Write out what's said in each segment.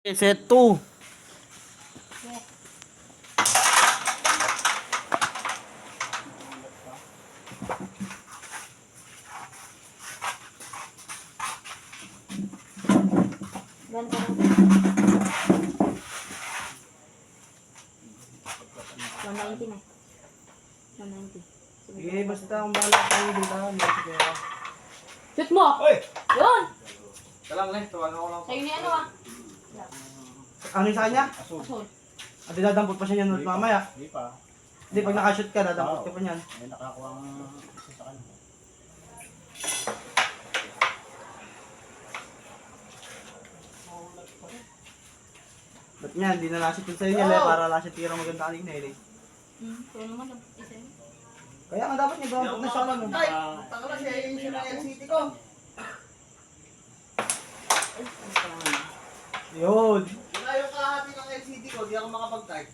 Set 2. Gan ka lang. 190 na. 190. Sige, basta ang bala tayo dito. Shoot mo! Oy! Yun! Talang lang, tuwan ako lang. Sa'yo ni ano ah? Ano yung sa kanya? Asul. At dadampot pa siya yan ulit mamaya. Hindi pa. Hindi, pag nakashoot ka, dadampot ka pa niyan. May nakakuha ang isa sa kanya. Ba't niyan, hindi na lasit yung sa'yo niya, para lasit tira maganda kanina eh. Kaya naman, isa yun. Kaya nga dapat niya dampot na siya lang. Ay! Tanga siya yung LCD ko. Yun. Wala yung kalahati ng LCD ko, di ako makapag-type.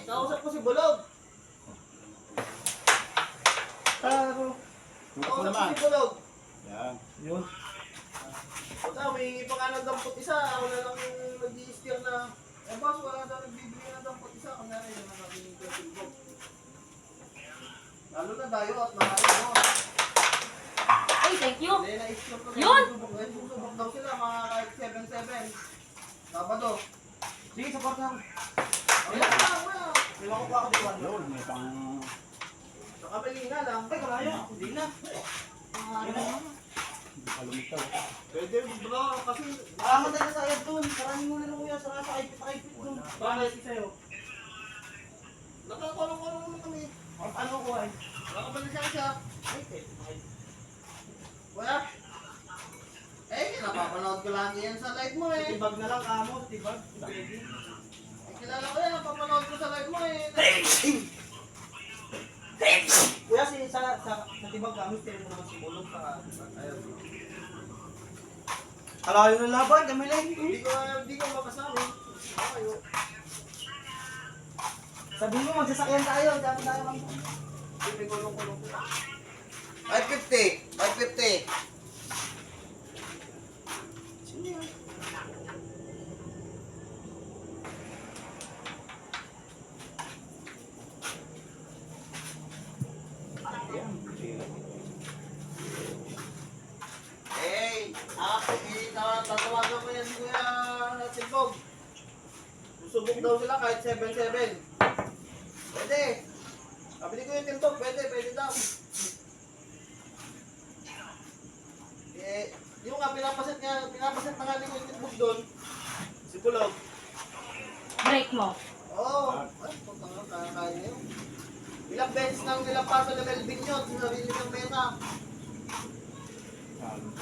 Kausap ko si Bulog. Taro. Tutok ko Kausap ko naman. si Bulog. Yan. Yun. Puta, may pa nga ng dampot isa. Ako na lang yung nag-i-steer na, boss, wala daw nagbibigay ng dampot isa. Kung narin yung nakakinig ko si Bulog. Lalo na dayo at mahalo mo. Ay, thank you! Hindi, na-steer ko. Yun! Susubok daw sila, mga kahit 7-7. Sabado. Sige, supportahan. Wala na, wala. May makukuha ako dito. Yun, may pang... Sa kapalinga lang. Ay, kalayo. Hindi na. Kalumitaw. Pwede, bro, kasi Alaman tayo sa ayat dun. Maraming muli na kuya. Saka sa kaipit dun. Bakit sa'yo? nakakulong-kulong naman kami. Ano ko ay? Nakabalik siya. Ay, Wala. Napapanood ko lang yan sa live mo eh. tibag na lang kamo. Tibag. Pwede. Kilala ko yan, napapanood ko sa live mo eh. Kuya, sa tibag kami, tira mo naman si Bulog sa... Ayun. Kalayo ng laban, kami lang. Hindi ko makasabi. Ayaw. Sabihin mo, magsasakyan tayo. Dami tayo kami. Hindi kulong-kulong ko. 550. 550. Sino yan? Tatawagan ko yan si Kuya Silbog. Susubok daw sila kahit 7-7. Pwede. Sabi ni Kuya Silbog, pwede daw. Yung nga, pinapaset na nga ni Kuya Silbog doon. Si Bulog. Break mo. Oo. Ay, kaya yun. Ilang beses nang nilampaso ng Melvin yun sa sarili ng meta.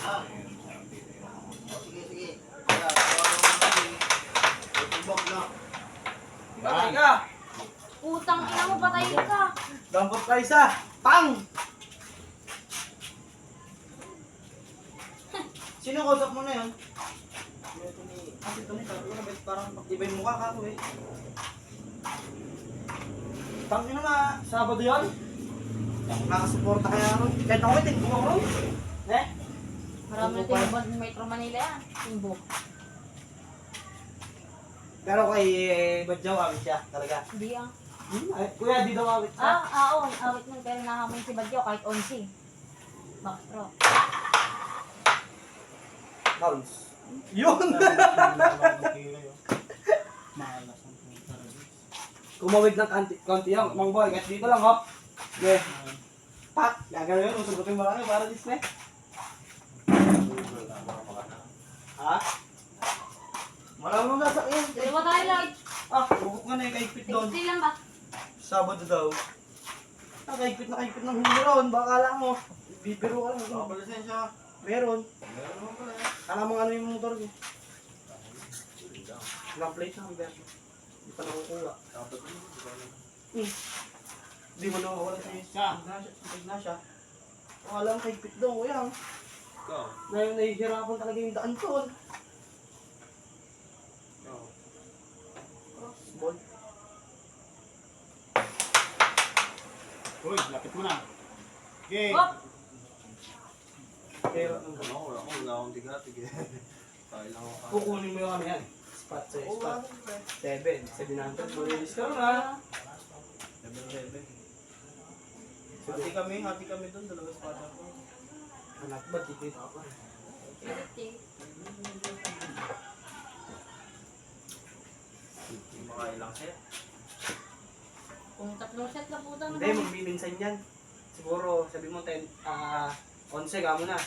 Ah. Sige. Silbog na. Patay ka! Utang ina mo, patayin ka! Dampot ka isa! Pang! Sino kausap mo na yun? Kasi ito nito, parang pag-ibay mukha ka to eh. Pang yun na, Sabado yun? Nakasuporta kaya ron. Kahit ako itin, buka ko ron. Eh? Marami na tinubod ng Metro Manila yan. Timbo. Pero kay Badjaw, awit siya talaga. Hindi ah. Ay, kuya, di daw awit siya. Oo. Awit nun, pero nahamon si Badyo kahit 11. Backstro. Bounce. Yun! Malas ang puta. Kumawid ng konti yung mang boy. Kahit dito lang, hop. Okay. Pak! Gagawin yun, usugutin mo lang yun para Disney. Ha? Marami mong nasakyan. Dalawa tayo lang. Bukok nga na yung kaigpit doon. 60 lang ba? Sabado daw. Kaigpit ng huli ron. Baka alam mo. Bibiro ka lang. Ako lisensya. Meron. Meron naman pala eh. Alam mo ano yung motor ko. Ilang plate na ang verso. Hindi pa nakukuha. Hindi mo nakawala sa isa. Ignacia. Kung alam kaigpit doon, kuya. Ikaw. Na yung nahihirapan talaga yung daan doon. Crossball. Uy, lapit mo na. Okay. Hop! Pero, Wala akong tigatig eh. Kukunin mo yung ano yan. Spot sa Oo, spot. ano, pre? 700. Malinis ka na. 7-7. Hati kami doon, dalawa espada ko. Anak ba, tikita ka pa. 50. Hindi makailang set. Kung 3 set lang puta na Hindi, magbibinsan yan. Siguro, sabi mo 10, 11 ka mo na.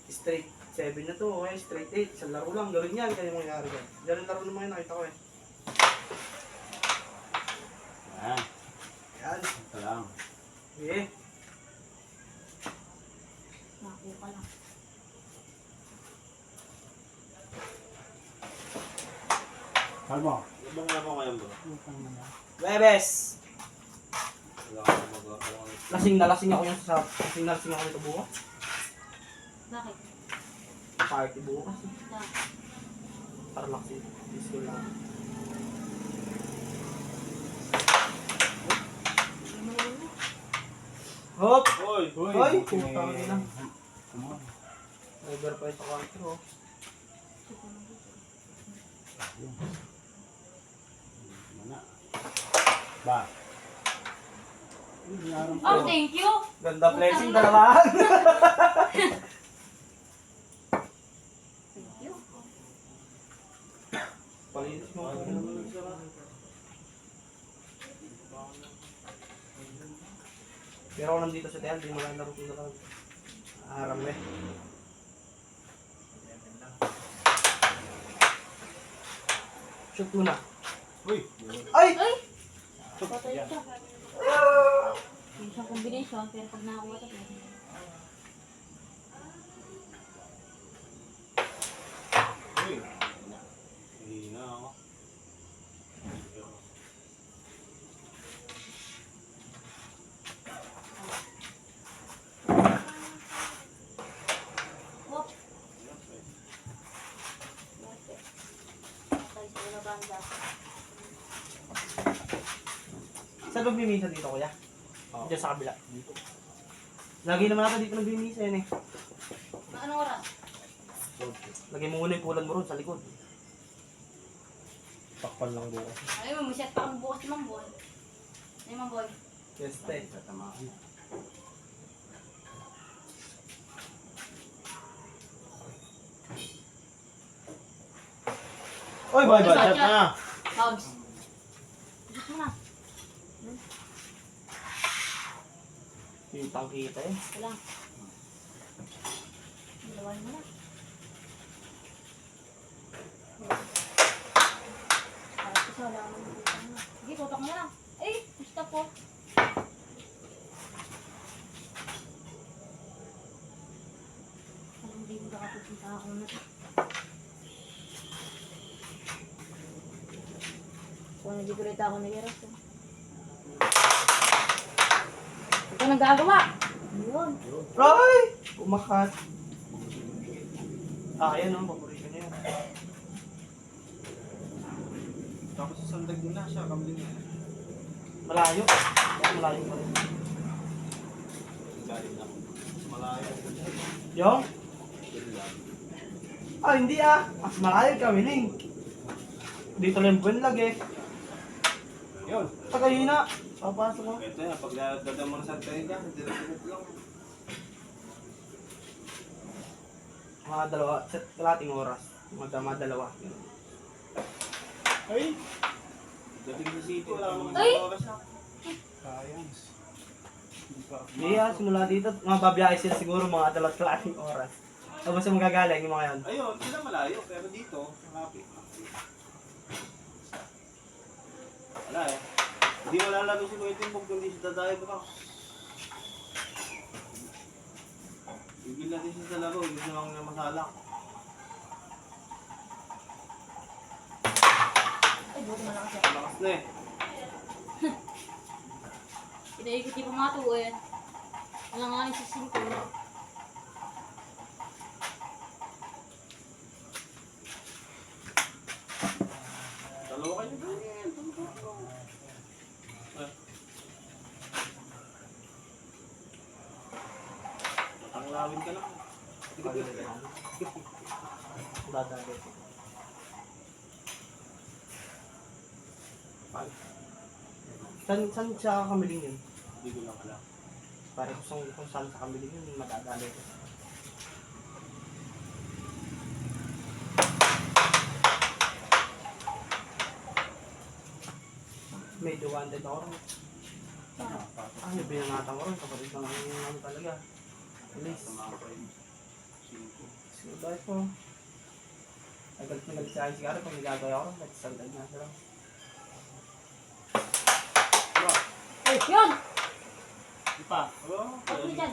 Straight 7 na to, okay? Straight 8. Sa laro lang, gawin yan. Kaya mangyari yan. Ganun laro naman yun, nakita ko eh. Yan. Yan. Ito lang. Okay. Nakuha lang. Kalmo. Ibang naman ngayon bro. Webes! Wala ka magawa. Lasing na lasing ako yung sa... Lasing ako nito bukas. Bakit? Party bukas eh. Bakit? Para lasing. Disco lang. Hop! Hoy! Hoy! buti may- Putang ina. Come on. Over pa ito counter oh. Yun. Mana. Ba. Uy, binaran ko. Oh, thank you! Ganda blessing, dalawa. Thank you. Palinis mo. Pero ako nandito sa Teal, di mo lang laro ko na lang. Aram eh. Shoot mo na. Uy! Ay! Ay! Patay siya. Yung isang combination, pero pag nakakuha ito, Uy! Hindi na ako. whoop! Patay sa una banda. Saan nagbimisa dito kuya? Diyan sa kabila. Dito. Lagi naman ako dito nagbimisa yan eh. Anong oras? Lagay mo muna yung pulan mo ron sa likod. Takpan lang bukas. Ay, may set pa kang bukas ni Mamboy. Ay, Mamboy. Yes, te. Tatama. Oy, boy, boy. Shot Shot na. Pounds. Shoot mo na. Kitang kita eh. Ito lang. Dalawain mo na. Para ko sa wala ka naman dito na. Sige, tutok mo na. Eh, gusto po. Alam, hindi mo nakapupunta ako na. Kung hindi ko rin ako nag-iras. Ito nagagawa. Yun. Ay! Umakat. Ayan o, paborito niya yan. Tapos sa sandag na siya, kambing na. Malayo. Malayo pa rin. Galing na. Malayo. Yung? Ah, hindi ah. Mas malayo kami ning. Dito lang yung buwanlag eh. Yun! Tagahina. Papasok mo. Ito yan, pag dadam mo na sa tayo ka, hindi na lang. Mga dalawa. Sa kalating oras. Mga dalawa. Ay! Dating sa city, wala mo Ay! oras na. Sayang. Hindi pa. Hindi ah, simula dito. Mga babiyahe sila siguro mga dalawat kalating oras. Tapos yung magagaling yung mga yan. Ayun, sila malayo, pero dito, malapit. Wala eh. Hindi mo lalaro si Kuya Timbog kundi si Dadayo ba? Bigil natin siya sa laro, gusto lang niya masalak. Ay, buti malakas yan. Malakas na eh. Pinaikot yung pamatuin. Wala nga yung sisingko. Dalawa kayo ganyan. Tatanglawin ka lang. Dadali. Saan siya kamiling yun? Hindi ko lang alam. Para kung saan sa kamiling yun, madadali ko. Medyo wanted ako rin. Yung binanatan ko rin, kapatid lang ang ano talaga. Alis. Sige, dahil po. Ay, galit na galit sa akin sigara kung nagagaya ko rin. Nagsasaldag na siya. Yun! Di pa. Oh, Ano dyan?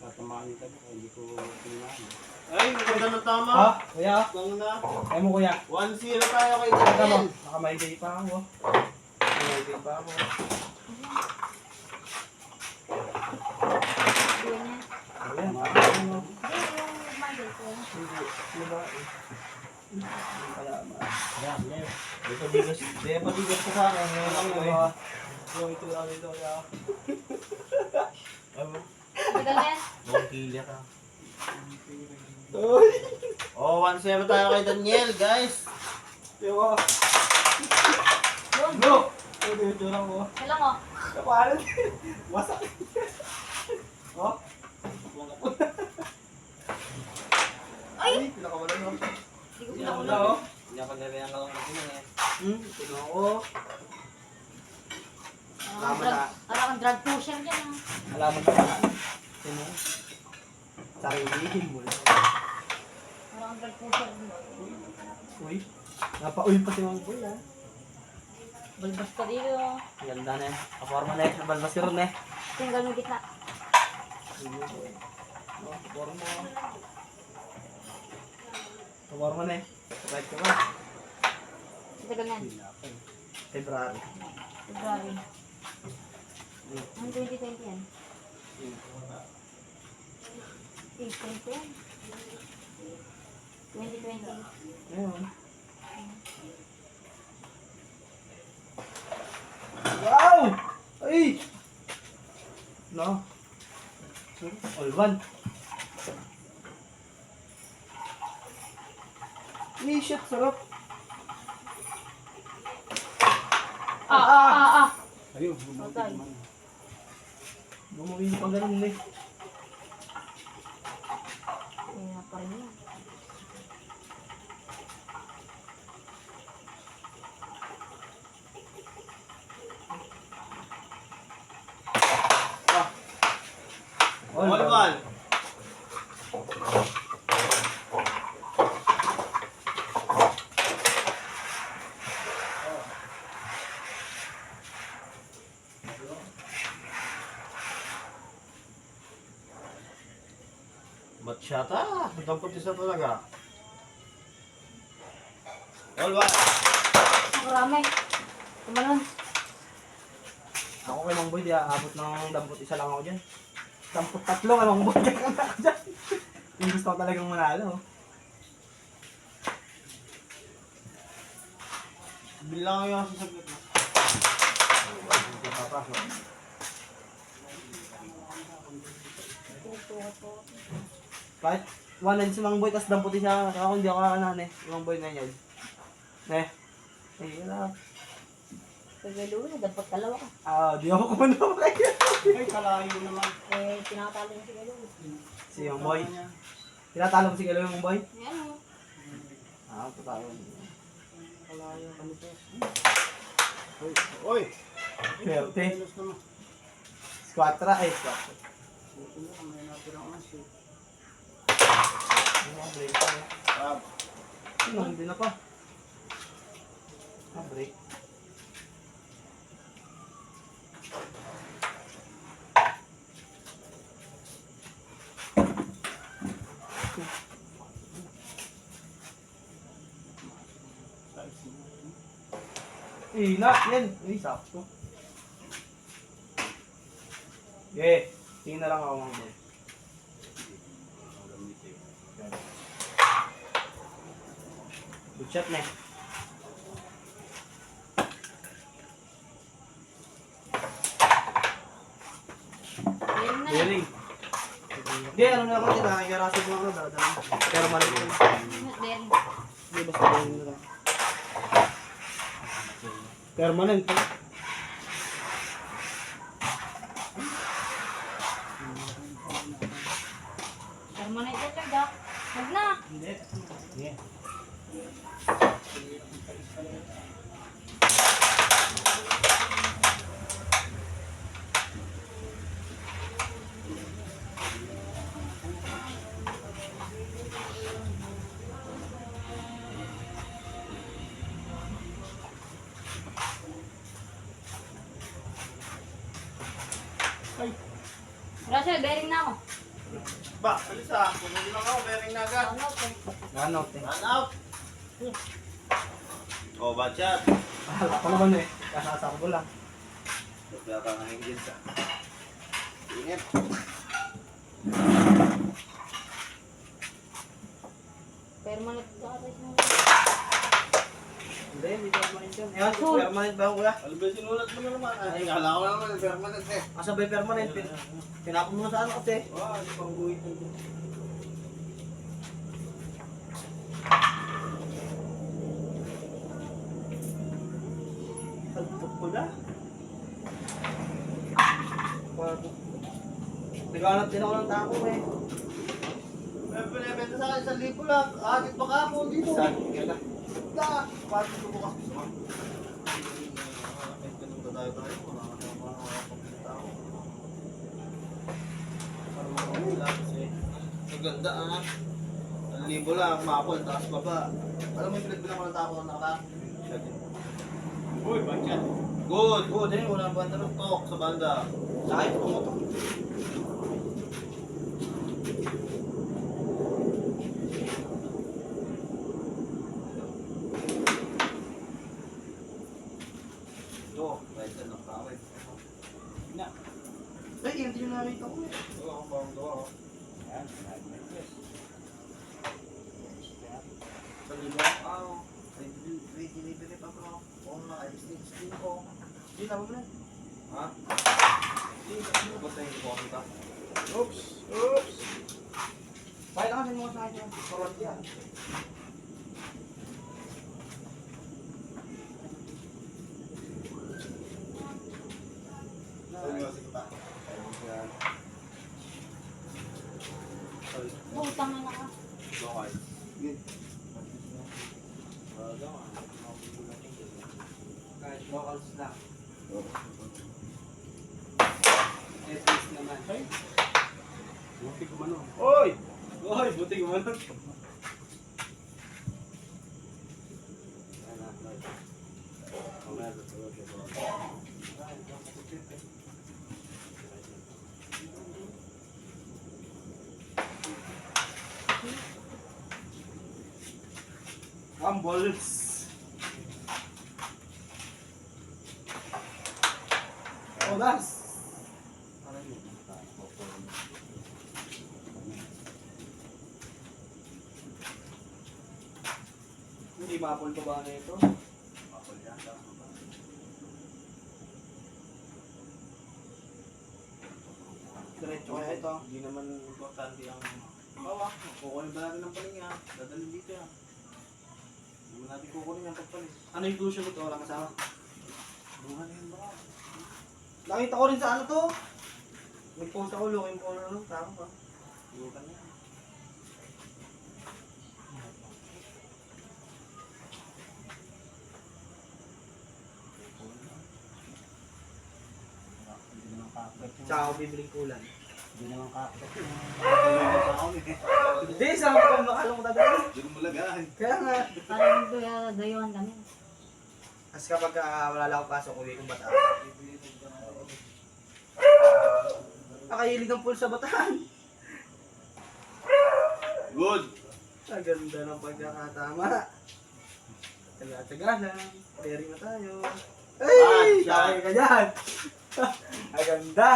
tatamaan yung tabi, hindi ko tinamaan. Ay, maganda ng tama. Ha? Kuya? Lang na. Ay mo kuya. 1-0 tayo kay Tama mo. Daniel. Baka may day pa ako. May day pa ako. Yun yan. Ayan. Ano? Hindi, yung model ko. Hindi. Ano ba? Hindi kaya ma. Yan, yan. Ito bigas ko sa akin. Ngayon lang yun eh. Yung ito lang dito. Tagal na yan. Buong kilya ka. Oh, 1-0 tayo kay Daniel, guys. Yung ako. Yun. Bro! Ito yung tura ko. Kailan mo? Kapalan. Wasak. Oh? Ay! Pinakawalan mo. Hindi ko Wala pinakulang. oh. Hindi ako nariyan ka lang natin eh. Ito ako. Parang kang drug pusher dyan ah. Alaman ka na. Sino? Sarilihin mo lang. Parang kang drug pusher dyan. Uy. Napa-uy pa si Mang Boy ah. Balbas ka dito. Ang ganda na eh. Kaporma na eh. Nabalbas ka rin eh. Tinggal mo gitna. Kaporma. Kaporma na eh. Right ka ba? Tagal na yan. February. February. Ang 2020 yan. 2020 yan. 2020. Ayun. Wow! Ay! No. Olvan. Shit, sarap. Ayun, Okay. Bumuwi pa ganun eh. Kaya pa rin yan. All-one. Batsyata. Dampot isa talaga. All-one. Marami. Tumalon. Ako kay Mang Boy, di aabot ng dampot isa lang ako dyan. Dampot tatlo kay Mang Boy, dyan ako dyan. Yung gusto ko talagang manalo. Bilang yung sasaglit mo. Kahit one and si Mang Boy, tas dampot isa, ako hindi ako kakanan eh. Yung Mang Boy na yun. Eh. Eh, na. Pagalo na, dapat dalawa ka. Di ako kumano kaya. ay, kalayo naman. Eh, tinatalo niya si Galo. Si Mang Boy. Tinatalo mo si Galo yung Mang Boy? Yan o. Patalo. Kalayo kami po. Uy, uy. Swerte. Kilos naman. Squatra eh, squatra. Buti na, may natirang mas eh. Break pa eh. Ah, Hindi na pa. Break. Yan. Sakto. Tingin na lang ako Mang Boy. Good shot na eh. Meron na yan. Bearing. na ako, nakikirasin mo ako, dadaan. Pero mali ko. Bearing. Hindi basta bearing na lang. Permanent pa. Permanent talaga. Huwag na. Hindi. Yeah. Russell, bearing na ako. Ba, alis ah. Pumunod lang ako, bearing na agad. Ano po? Ganot eh. Run out. Oh, bad shot. Bahala ko naman eh. Kasasako lang. Kaya ka nga hingin sa. Ingat. Permanent to atas mo. Hindi, hindi permanent yan. Ayan, permanent ba kuya? Ano ba sinulat mo na naman? Ay, kala ko naman, permanent eh. Kasabay permanent. Pinapon mo sa ano kasi. Wow, ano pang guhit nito? Pagpuk ko na. Naghanap din ako ng tako eh. May pinibenta sa akin 1,000 lang. Agit pa kapon dito. Saan? Kaya na. Da! Pati ko bukas gusto mo. Ganun ba tayo? Wala ka naman makakapagpita tao. Ang ganda ah. 1,000 lang, mapol, taas baba. Alam mo yung pinagbilang ko ng tako ng nakata? Uy, bachat. Good! Good eh, wala ang banda ng tok sa banda. Sa akin, pumutok. Ito, right side ng tawid. Na. Ay, hindi yung nakita ko eh. Ito ako bang ito ako. Yan, sinabi mo yes. Sa limang araw, ay delivery pa bro. Oo na, ay sting ko. Hindi, tama mo na. Ha? Hindi, basta yung ko kita. Oops! Oops! Bakit nakasin mo sa akin yan? Sorot yan. Seryoso kita. Butang na ka. Okay. Good. Kahit locals lang. Ethics naman. Ay! Buti ko man. Oy! Oy, buti ko man. Balls. Odas. Hindi mapol pa ba na ito? Diretso kaya ito. Hindi naman importante ang bawak. Kukunin ba natin ng palinga? Dadalhin dito yan. Hindi mo natin kukunin yung pagpalit. Ano yung cushion ito? Walang kasama. Buhan yan ba? Nakita ko rin sa ano to. Nag-post ako, looking for ano. Tama ba? Buhan yan. Hindi naman kakapit. Tsaka ako bibiling kulan. Hindi naman kakapit. Hindi, saan ko pa makalong dadali? Hindi mo lagahan. Kaya nga. Parang dayuhan kami. Kasi kapag wala lang akong pasok, uwi kong bataan. Nakahilig ng pool sa bataan. Good! Ang ganda ng pagkakatama. Taga-taga lang. Pairing na tayo. Ay! Sakay ka dyan! Ang ganda!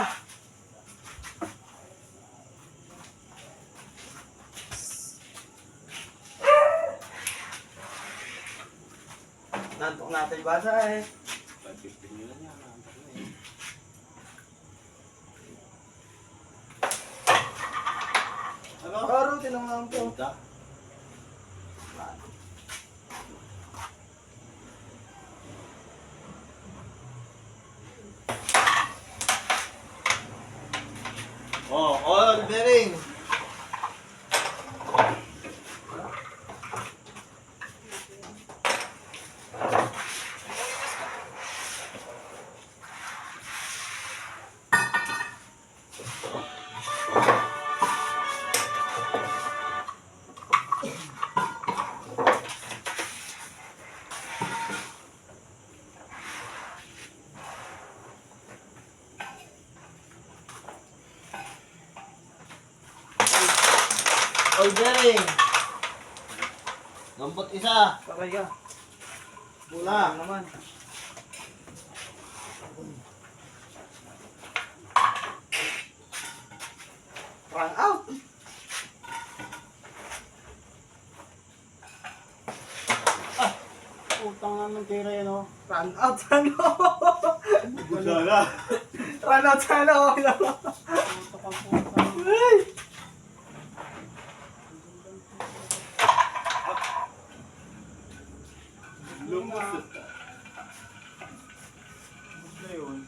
Nantok natin basa eh. 5:15 nyo lang yan. Naantak na eh. naman po. Puta. Oh, oil bearing. Oil bearing. Gambot isa. Sakay ka. Bula. Ano naman. Run out. Utang naman tira yan oh. Run out sana. Gusala. Run out sana. Okay lang. Puta ka puta. Ay. Lumusot. Gusto yun.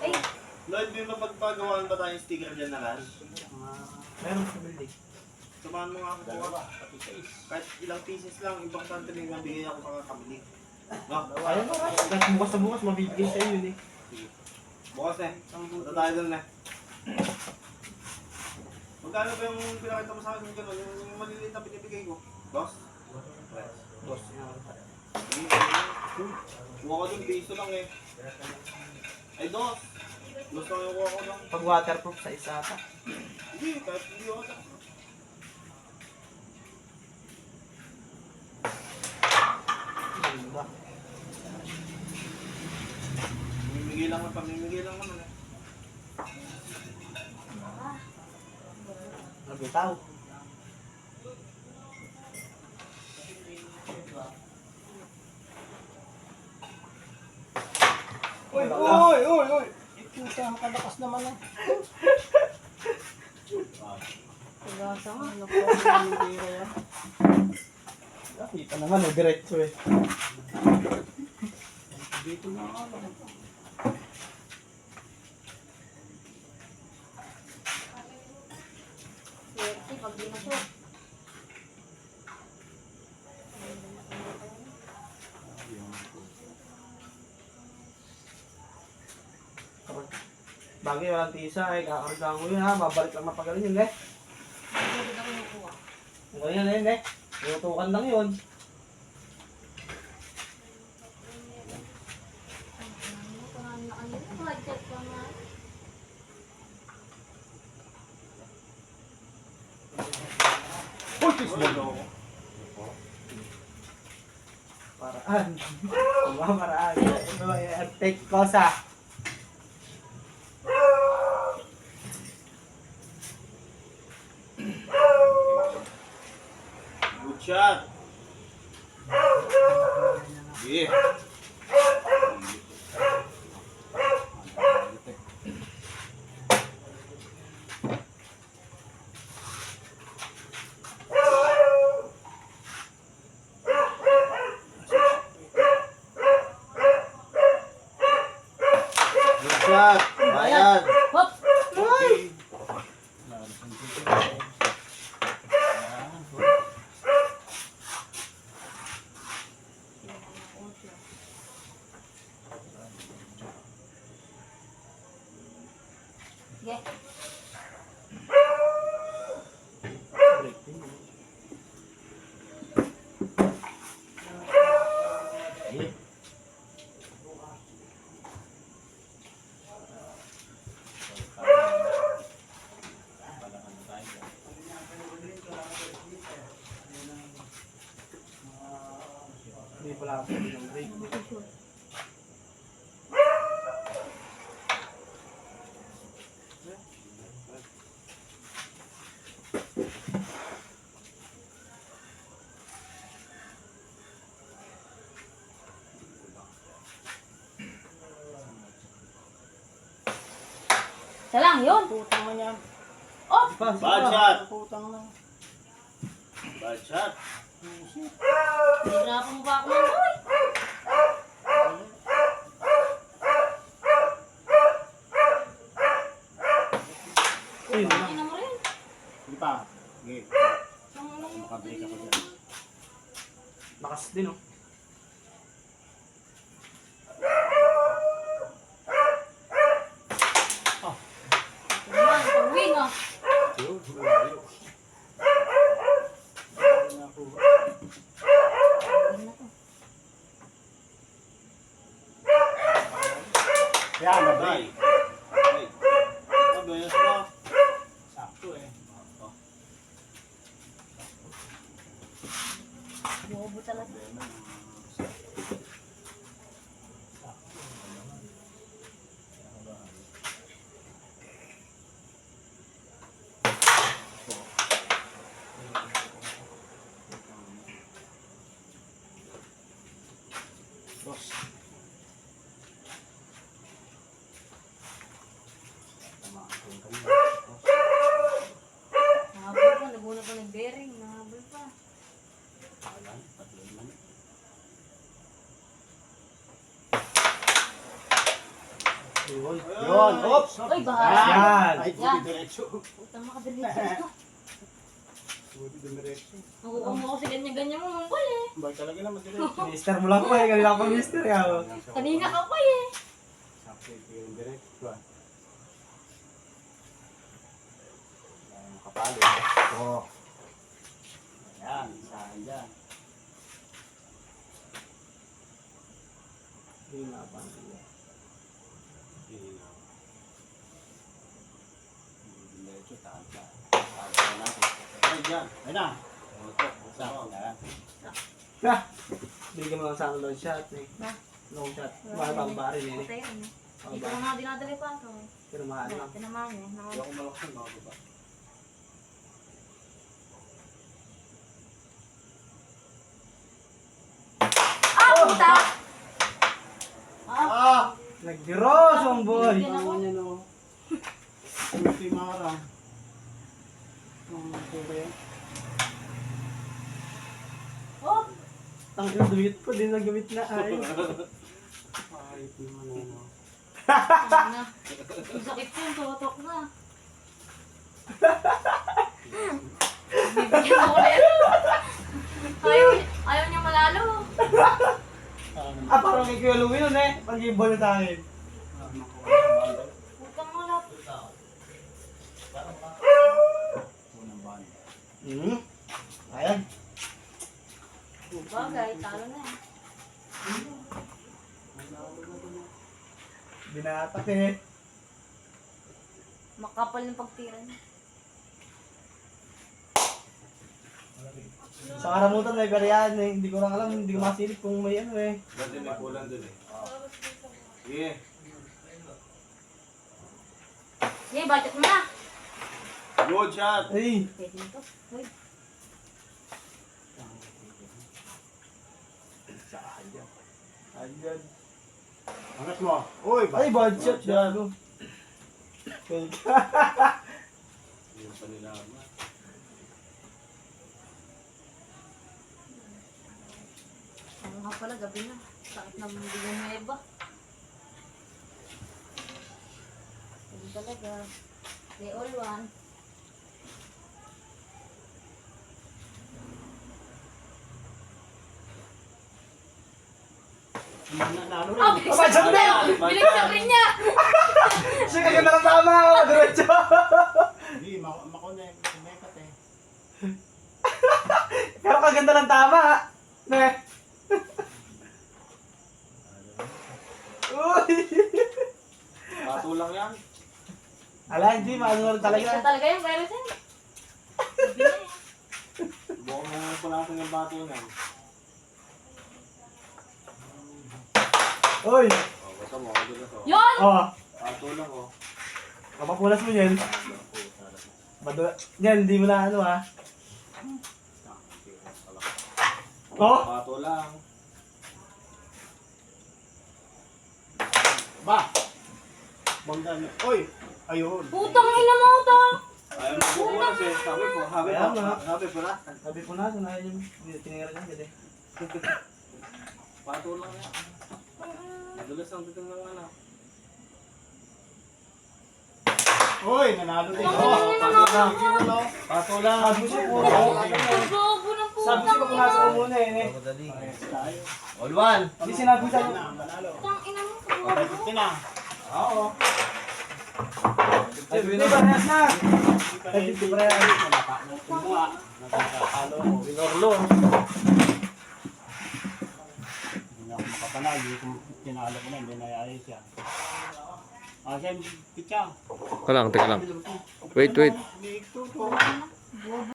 Ay, Lloyd, may mapagpagawaan ba tayong sticker dyan na Ras? Meron sa building. Samahan mo nga ako Dalawa. bukas. Pati sa is. Kahit ilang pieces lang, importante may mabigay ako sa kakabili. No? Ayun mo, Ras. Kahit bukas na bukas, mabibigay sa iyo yun eh. Bukas na. Punta tayo doon na. Magkano ba yung pinakita mo sa akin yung gano'n? Yung maliliit na pinibigay ko? Boss? Boss. Kuha ko dun, piso lang eh. Ay, dos. Dos lang yung kuha ko lang. Pag waterproof sa isa pa. Hindi, kahit hindi ako. Ganda. Pamimigay lang naman eh. Nabitaw. Uy, uy, uy, uy. Puta, ang kalakas naman ah. pagasa nga. Ano po ang tira yan? Kita naman, diretso eh. Dito na ako. Swerte pag di na-shoot. Bagay, walang tisa eh. Kakarga mo yun ha. Babalik lang mapagaling yun eh. Hindi na kinukuha. Ganyan yun eh. Tutukan lang yun. Budget ka nga. Uy, tis mo ako. Paraan. Paraan. Ito eh. Take kosa. Good shot. Yeah. Good shot. Bayad. Hop! Okay. Sige. Yeah. Hindi pala ako ng break. Isa lang, yun. Puta mo niya. Oh! Bad shot. Putang na. Bad shot. Hirapan mo pa ako ng boy. Uy, Ina mo rin. Hindi pa. Sige. Ang ano yung Makabreak ako dyan. lakas din oh. naman, pang-wing ah. Yun, malayo. Hindi na ako. Wing na to. Yan, nabay. Ay. Ay. Mabilis mo. Sakto eh. Bobo talaga. Dos. Nahabol pa, naguna pa nag-bearing. Nahabol pa. Yun. Yun, oops! Uy, bahala. Yan. Ay, Yan. buti diretso. Putang makadiretso. Buti diretso. Nakuha mo kasi ganyan-ganyan mo, mambal eh. Bag talaga naman diretso. Mister mo lang ko eh. Kanina pa mister eh. oh. Kanina ka pa eh. Sakto yung diretso. Makapalo. Oo. Ayan, isahan dyan. Hindi na pa. Diretso, taas na. Taas na natin. Ay, dyan. Ayun na. Sakto na. Ah! Bigyan mo lang sa akin long shot eh. Ba? Long shot. Mahal pa ang baril eh. Patay yan eh. Oh, Dito na nga dinadali pa ako. pero mahal lang. Tinamaan eh. Hindi ako malakas ng mga baba. Ah! Puta! Ah! Nag-gross ang boy. Yan ako. Ano yan o? Ito yung marang. Ang tuloy. Oh! Ang dumit ko din nagamit na ay. Ay, ito yung ano. Ano na. Ang sakit ko yung tutok na. Bibigyan ako ulit. Ayaw niya malalo. Ah, parang kay Kuya Louie nun eh. Pag-ibol na sa akin. Putang malap. Unang band. Ayan. Bagay, talo na eh. Binatak eh. Makapal ng pagtira niya. Sa karamutan may bariyan eh. Hindi ko lang alam, hindi ko masilip kung may ano eh. Dati may kulang dun eh. Sige. Sige, budget mo na. Good shot. Ay! Pwede nito. Uy. Ayan. Angat mo. Uy, Ay, bad shot. Gago. Yung panilaman. Ano nga pala, gabi na. Sakit na hindi yung meba. Hindi talaga. They all want. Nalo rin. Oh, binagsak Abay, na! Binagsak rin niya! Siya kaganda ng tama ako. Diretso. Hindi, makonek. Kumekat eh. Pero kaganda ng tama. Ne. Uy! Pato lang yan. Ala, hindi. Maano na rin talaga. Binagsak talaga yung virus yan. Gabi na eh. Subukan mo pala natin yung bato na. Uy! Oh, basta mo. Ako na to. Yun! Oh. Pato lang oh. Kapapulas mo yan. Badula. Yan, hindi mo na ano ah. Oh! Pato lang. Ba! Bangga na. Uy! Ayun. Putang ina mo ito! Ayaw mo Sabi po, sabi Kaya po. nga. Sabi po na. Sabi ko na, sanayin yung tinira niya. Gede. Pato lang yan. Madulas ang titing ng ano. Uy, nanalo din. Ano naman Pato lang. Sabi siya po. Gogo ng Sabi putang siya pumasok ko muna eh. All one. Hindi sinabi sa akin. Tang ina mo. Okay, 50 na. Oo. Ay, hindi ba na na? Ay, hindi ba na? Kumuha. Nakakalo mo. Binorlo. Hindi na ako makapanay. Hindi ko tinalo ko na. Hindi na ayos yan. Siya, pitya. Teka lang. Wait. Hindi ito.